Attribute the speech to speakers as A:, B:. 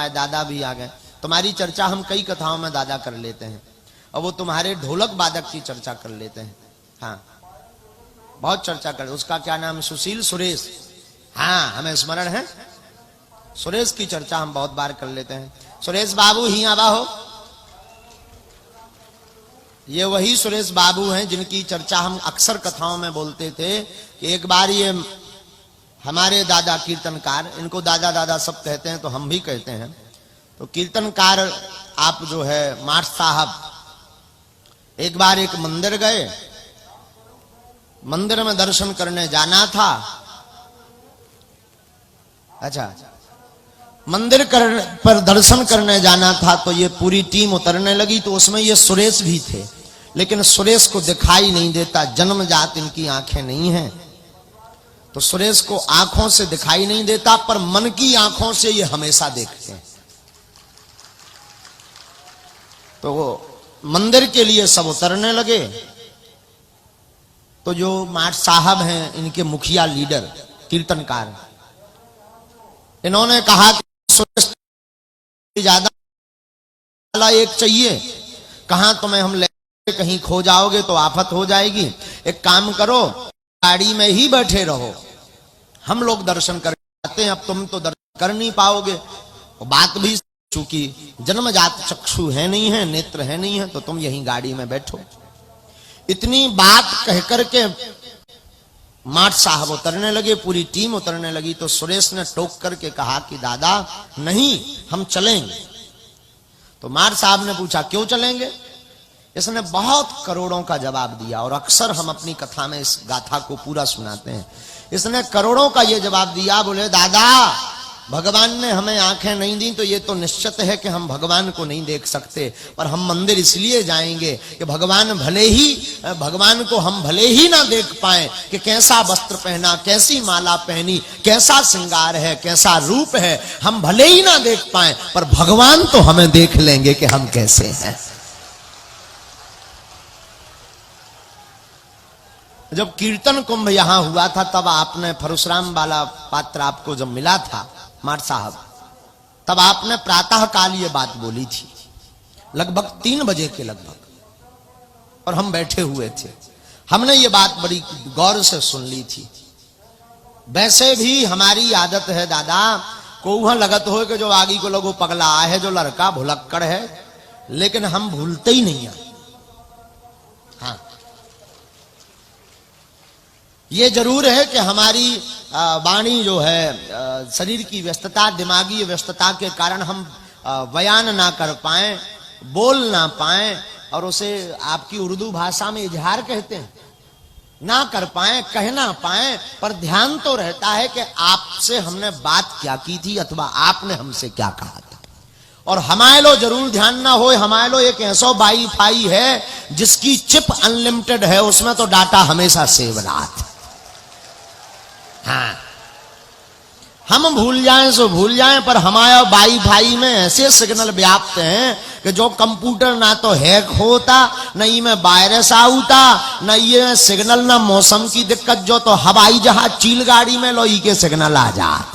A: तुम्हारे दादा भी आ गए। तुम्हारी चर्चा हम कई कथाओं में दादा कर लेते हैं, और वो तुम्हारे ढोलक वादक की चर्चा कर लेते हैं। हाँ, बहुत चर्चा कर। उसका क्या नाम? सुशील, सुरेश। हाँ, हमें स्मरण है, सुरेश की चर्चा हम बहुत बार कर लेते हैं। सुरेश बाबू ही आवा हो, ये वही सुरेश बाबू हैं जिनकी चर्चा हम अक्सर कथाओं में बोलते थे कि एक बार ये हमारे दादा कीर्तनकार, इनको दादा दादा सब कहते हैं तो हम भी कहते हैं, तो कीर्तनकार आप जो है माठ साहब एक बार एक मंदिर गए, मंदिर में दर्शन करने जाना था। अच्छा, मंदिर पर दर्शन करने जाना था तो ये पूरी टीम उतरने लगी, तो उसमें ये सुरेश भी थे, लेकिन सुरेश को दिखाई नहीं देता, जन्मजात इनकी आंखें नहीं हैं, तो सुरेश को आंखों से दिखाई नहीं देता, पर मन की आंखों से ये हमेशा देखते हैं। तो वो मंदिर के लिए सब उतरने लगे, तो जो माठ साहब हैं इनके मुखिया लीडर कीर्तनकार, इन्होंने कहा कि सुरेश ज्यादा एक चाहिए, कहां तुम्हें हम ले कहीं खो जाओगे तो आफत हो जाएगी, एक काम करो गाड़ी में ही बैठे रहो, हम लोग दर्शन कर आते हैं, अब तुम तो दर्शन कर नहीं पाओगे। बात भी चूंकि जन्मजात चक्षु है नहीं है, नेत्र है नहीं है, तो तुम यहीं गाड़ी में बैठो। इतनी बात कहकर के माठ साहब उतरने लगे, पूरी टीम उतरने लगी, तो सुरेश ने टोक करके कहा कि दादा नहीं, हम चलेंगे। तो माठ साहब ने पूछा क्यों चलेंगे? इसने बहुत करोड़ों का जवाब दिया, और अक्सर हम अपनी कथा में इस गाथा को पूरा सुनाते हैं। इसने करोड़ों का ये जवाब दिया, बोले दादा भगवान ने हमें आंखें नहीं दी तो ये तो निश्चित है कि हम भगवान को नहीं देख सकते, पर हम मंदिर इसलिए जाएंगे कि भगवान को हम भले ही ना देख पाए कि कैसा वस्त्र पहना, कैसी माला पहनी, कैसा श्रृंगार है, कैसा रूप है, हम भले ही ना देख पाए, पर भगवान तो हमें देख लेंगे कि हम कैसे हैं। जब कीर्तन कुंभ यहां हुआ था तब आपने परशुराम वाला पात्र आपको जब मिला था माठ साहब, तब आपने प्रातः काल ये बात बोली थी, लगभग 3 बजे के लगभग, और हम बैठे हुए थे। हमने ये बात बड़ी गौर से सुन ली थी। वैसे भी हमारी आदत है दादा, कोहा लगत हो कि जो आगे को लोगों पगला है, जो लड़का भुलक्कड़ है, लेकिन हम भूलते ही नहीं है। हाँ, ये जरूर है कि हमारी वाणी जो है, शरीर की व्यस्तता, दिमागी व्यस्तता के कारण हम बयान ना कर पाए, बोल ना पाए, और उसे आपकी उर्दू भाषा में इजहार कहते हैं, ना कर पाए, कह ना पाए, पर ध्यान तो रहता है कि आपसे हमने बात क्या की थी अथवा आपने हमसे क्या कहा था। और हमारे लो जरूर ध्यान ना हो, हमारे लो एक ऐसा वाईफाई है जिसकी चिप अनलिमिटेड है, उसमें तो डाटा हमेशा सेव रहा। हाँ, हम भूल जाएं सो भूल जाएं, पर हमारा वाईफाई में ऐसे सिग्नल व्याप्त हैं कि जो कंप्यूटर ना तो हैक होता, न इसमें वायरस आउता, न ये सिग्नल, न मौसम की दिक्कत, जो तो हवाई जहाज चील गाड़ी में लोई के सिग्नल आ जात।